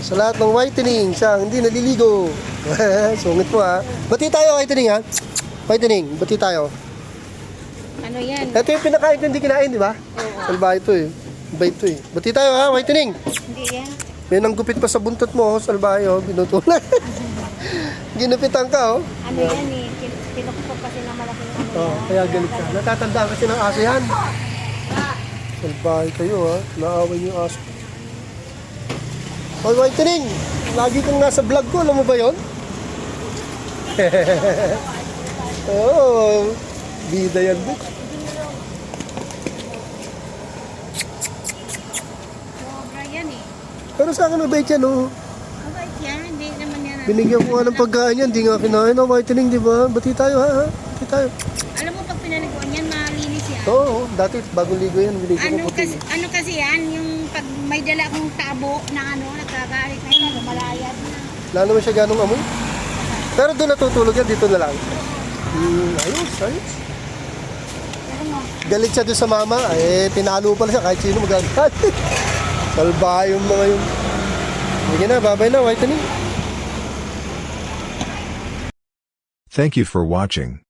Sa lahat ng whitening, siya hindi naliligo. Sungit mo ha. Bati tayo whitening ha. Whitening, bati tayo. Ano yan? Ito yung pinakain ko hindi kinain, di ba? Oo. Salbahe ito eh. Iba ito eh. Bati tayo ha, whitening. Hindi yan. May nanggupit pa sa buntot mo, salbahe oh. Binutulan. Ginupitan ka oh. Ano yan eh? Pinukpok kasi na malaking ano Oh, yan. kaya galit ka. Natatandaan kasi ng aso yan. Salbahe kayo ha. Naaway niyo yung aso. Oh, whitening. Lagi kang nasa vlog ko. Alam mo ba yun? Oo. Bida yan. Sobra yan eh. Pero sa akin mabait yan oh. Mabait yan. Hindi naman yan. Binigyan ko nga ng pagkain yan. Hindi nga kinain. Oh, whitening di ba? Bati tayo ha. Bati tayo. Alam mo pag pinaliguan yan, malinis yan. Oo. Dati bagong ligo yan. Binigyan ko puti. Ano kasi yan, yung pag may dala akong tabo na ano, nagkagalit na yan, lumalayad na. Wala naman siya ganong amoy. Pero doon natutulog yan. Dito na lang. Ayos, ayos. Pero mo, Galit siya doon sa mama. Eh, pinalo pala siya. Kahit sino magagalit. Salba yung mga yun. Sige na, babay na. Whitening. Thank you for watching.